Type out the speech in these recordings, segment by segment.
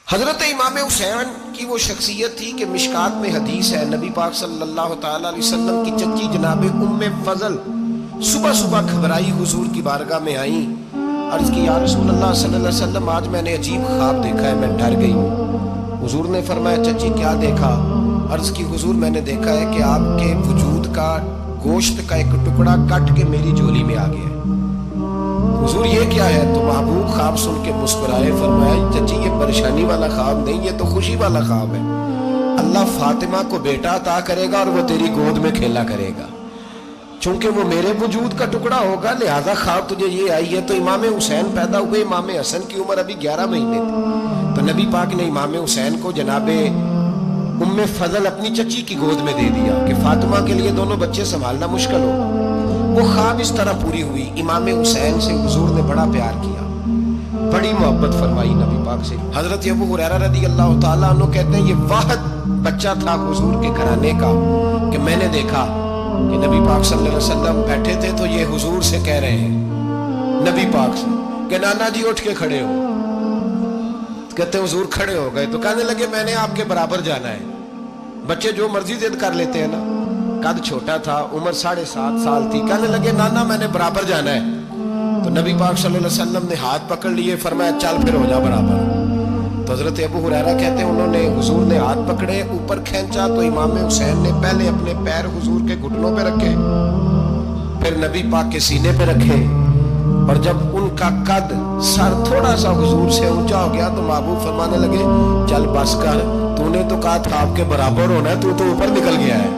حضرت امام حسین کی وہ شخصیت تھی کہ مشکات میں حدیث ہے، نبی پاک صلی اللہ تعالیٰ علیہ وسلم کی چچی جناب ام فضل صبح صبح گھبرائی حضور کی بارگاہ میں آئیں، عرض کی یا رسول اللہ صلی اللہ علیہ وسلم آج میں نے عجیب خواب دیکھا ہے، میں ڈر گئی ہوں۔ حضور نے فرمایا چچی کیا دیکھا؟ عرض کی حضور میں نے دیکھا ہے کہ آپ کے وجود کا گوشت کا ایک ٹکڑا کٹ کے میری جھولی میں آ گیا ہے۔ حضور یہ کیا ہے؟ تو محبوب خواب سن کے مسکرائے، فرمایا چچی یہ پریشانی والا خواب نہیں، یہ تو خوشی والا خواب ہے۔ اللہ فاطمہ کو بیٹا عطا کرے گا اور وہ تیری گود میں کھیلا کرے گا، چونکہ وہ میرے وجود کا ٹکڑا ہوگا، لہذا خواب تجھے یہ آئی ہے۔ تو امام حسین پیدا ہوئے، امام حسن کی عمر ابھی 11 مہینے تھی، تو نبی پاک نے امام حسین کو جناب ام فضل اپنی چچی کی گود میں دے دیا کہ فاطمہ کے لیے دونوں بچے سنبھالنا مشکل ہوگا۔ وہ خواب اس طرح پوری ہوئی۔ امام حسین سے حضور نے بڑا پیار کیا، بڑی محبت فرمائی نبی پاک سے۔ حضرت ابو ہریرہ رضی اللہ تعالیٰ عنہ کہتے ہیں یہ واحد بچہ تھا حضور کے گھرانے کا کہ میں نے دیکھا کہ نبی پاک صلی اللہ علیہ وسلم بیٹھے تھے تو یہ حضور سے کہہ رہے ہیں، نبی پاک سے کہ نانا جی اٹھ کے کھڑے ہو۔ کہتے ہیں حضور کھڑے ہو گئے تو کہنے لگے میں نے آپ کے برابر جانا ہے۔ بچے جو مرضی ضد کر لیتے ہیں نا، قد چھوٹا تھا، عمر 7.5 سال تھی، کہنے لگے نانا میں نے برابر جانا ہے۔ تو نبی پاک صلی اللہ علیہ وسلم نے ہاتھ پکڑ لیے، فرمایا چل پھر ہو جا برابر۔ تو حضرت ابو ہریرہ کہتے ہیں انہوں نے حضور نے ہاتھ پکڑے، اوپر کھینچا تو امام حسین نے پہلے اپنے پیر حضور کے گھٹنوں پہ رکھے، پھر نبی پاک کے سینے پہ رکھے، اور جب ان کا قد سر تھوڑا سا حضور سے اونچا ہو گیا تو محبوب فرمانے لگے چل بس کر، تو نے تو کہا تھا آپ کے برابر ہونا ہے، تو اوپر نکل گیا ہے،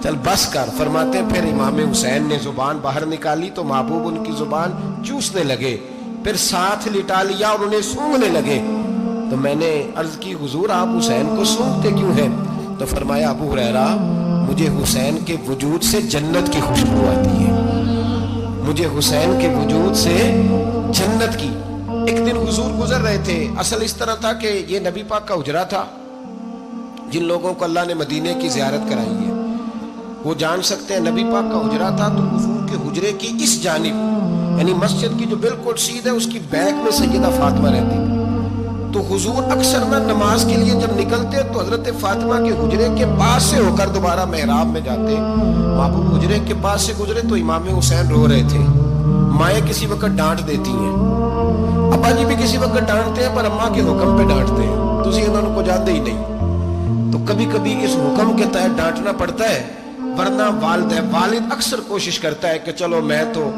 چل بس کر۔ فرماتے ہیں پھر امام حسین نے زبان باہر نکالی تو محبوب ان کی زبان چوسنے لگے، پھر ساتھ لٹا لیا اور انہیں سونگھنے لگے۔ تو میں نے عرض کی حضور آپ حسین کو سونگھتے کیوں ہیں؟ تو فرمایا ابو ہریرہ مجھے حسین کے وجود سے جنت کی خوشبو آتی ہے، مجھے حسین کے وجود سے جنت کی۔ ایک دن حضور گزر رہے تھے، اصل اس طرح تھا کہ یہ نبی پاک کا حجرہ تھا، جن لوگوں کو اللہ نے مدینے کی زیارت کرائی ہے وہ جان سکتے ہیں، نبی پاک کا حجرہ تھا تو حضور کے حجرے کی اس جانب یعنی مسجد کی جو بالکل سیدھ ہے اس کی بیک میں سیدہ فاطمہ رہتی تھی۔ تو حضور اکثر نہ نماز کے لیے جب نکلتے تو حضرت فاطمہ کے حجرے کے پاس سے ہو کر دوبارہ محراب میں جاتے۔ محبوب حجرے کے پاس سے گزرے تو امام حسین رو رہے تھے، مائیں کسی وقت ڈانٹ دیتی ہیں، ابا جی بھی کسی وقت ڈانٹتے ہیں پر اماں کے حکم پہ ڈانٹتے ہیں، تو اسی انہوں کو جانتے ہی نہیں، تو کبھی کبھی اس حکم کے تحت ڈانٹنا پڑتا ہے، ورنہ والد اکثر کوشش کرتا ہے کہ چلو میں تو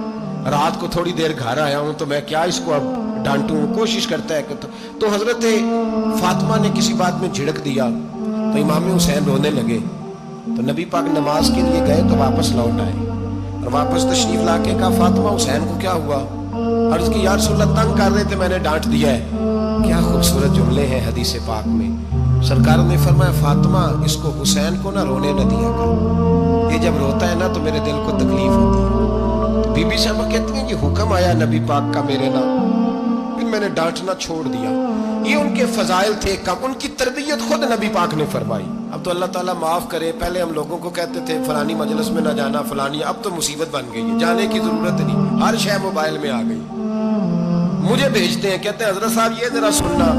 رات کو تھوڑی دیر گھر آیا ہوں تو میں کیا اس کو اب ڈانٹوں، کوشش کرتا ہے کہ تو حضرت فاطمہ نے کسی بات میں جھڑک دیا تو امام حسین رونے لگے۔ تو نبی پاک نماز کے لیے گئے تو واپس لوٹ آئے اور واپس تشریف لا کے کہا فاطمہ حسین کو کیا ہوا؟ عرض کی یا رسول اللہ تنگ کر رہے تھے میں نے ڈانٹ دیا ہے۔ کیا خوبصورت جملے ہیں حدیث پاک میں، سرکار نے فرمایا فاطمہ اس کو حسین کو نہ رونے نہ دیا کر، یہ جب روتا ہے نا تو میرے دل کو تکلیف ہوتی ہے۔ بی بی صاحبہ کہتی ہیں یہ حکم آیا نبی پاک کا میرے نا، پھر میں نے ڈانٹنا چھوڑ دیا۔ یہ ان کے فضائل تھے کم، ان کی تربیت خود نبی پاک نے فرمائی۔ اب تو اللہ تعالیٰ معاف کرے، پہلے ہم لوگوں کو کہتے تھے فلانی مجلس میں نہ جانا فلانی، اب تو مصیبت بن گئی ہے، جانے کی ضرورت نہیں، ہر شے موبائل میں آ گئی۔ مجھے بھیجتے ہیں کہتے ہیں حضرت صاحب یہ ذرا سننا،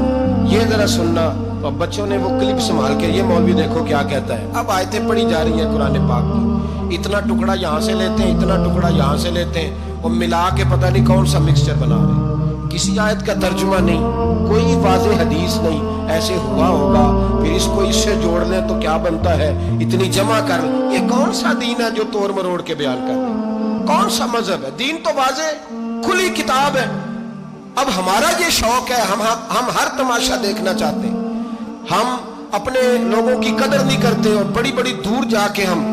یہ ذرا سننا، تو بچوں نے وہ کلپ سنبھال کے یہ مولوی دیکھو کیا کہتا ہے۔ اب آیتیں پڑھی جا رہی ہیں قرآن پاک کی، اتنا ٹکڑا یہاں سے لیتے ہیں، اتنا ٹکڑا یہاں سے لیتے ہیں، اور ملا کے پتہ نہیں کون سا مکسچر بنا رہے ہیں، کسی آیت کا ترجمہ نہیں، کوئی واضح حدیث نہیں، ایسے ہوا ہوگا پھر اس کو اس سے جوڑ لیں تو کیا بنتا ہے، اتنی جمع کر لیں۔ یہ کون سا دین ہے جو توڑ مروڑ کے بیان کر رہے ہیں؟ کون سا مذہب ہے؟ دین تو واضح کھلی کتاب ہے۔ اب ہمارا یہ شوق ہے، ہم ہر تماشا دیکھنا چاہتے ہیں، ہم اپنے لوگوں کی قدر نہیں کرتے اور بڑی بڑی دور جا کے ہم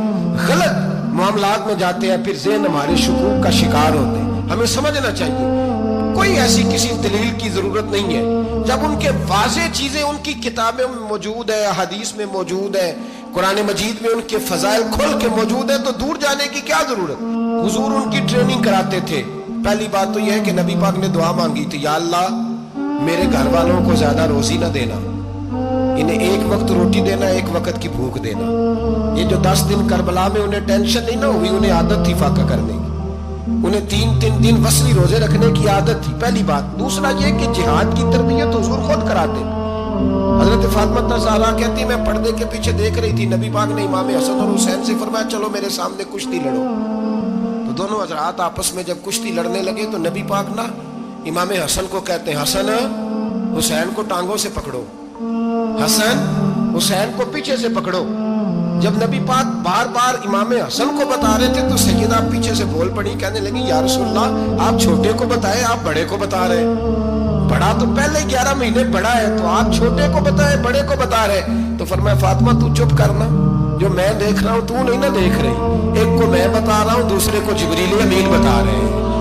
غلط معاملات میں جاتے ہیں، پھر ذہن ہمارے شکوک کا شکار ہوتے ہیں۔ ہمیں سمجھنا چاہیے کوئی ایسی کسی دلیل کی ضرورت نہیں ہے، جب ان کے واضح چیزیں ان کی کتابیں میں موجود ہے، حدیث میں موجود ہے، قرآن مجید میں ان کے فضائل کھل کے موجود ہے، تو دور جانے کی کیا ضرورت؟ حضور ان کی ٹریننگ کراتے تھے۔ پہلی بات تو یہ ہے کہ نبی پاک نے دعا مانگی تھی، یا اللہ میرے گھر والوں کو زیادہ روزی نہ دینا، انہیں ایک وقت روٹی دینا، ایک وقت کی بھوک دینا۔ یہ جو 10 دن کربلا میں انہیں ٹینشن نہیں نہ ہوئی، انہیں عادت تھی فاقہ کرنے کی، انہیں 3 دن وصلی روزے رکھنے کی عادت تھی، پہلی بات۔ دوسرا یہ کہ جہاد کی تربیت حضور خود کراتے، حضرت فاطمہ زہرا کہتی میں پردے کے پیچھے دیکھ رہی تھی، نبی پاک نے امام حسن اور حسین سے فرمایا چلو میرے سامنے کشتی لڑو۔ تو دونوں حضرات آپس میں جب کشتی لڑنے لگے تو نبی پاک نا امام حسن کو کہتے ہیں حسن حسین کو ٹانگوں سے پکڑو، حسن حسین کو پیچھے سے پکڑو۔ جب نبی پاک بار بار امام حسن کو بتا رہے تھے تو سیدہ پیچھے سے بول پڑی، کہنے لگی یا رسول اللہ آپ چھوٹے کو بتائے، آپ بڑے کو بتا رہے، بڑا تو پہلے 11 مہینے بڑا ہے تو آپ چھوٹے کو بتائے بڑے کو بتا رہے۔ تو فرمایا فاطمہ تو چپ کرنا، جو میں دیکھ رہا ہوں تو نہیں نہ دیکھ رہی، ایک کو میں بتا رہا ہوں دوسرے کو جبریل امین بتا رہے ہیں۔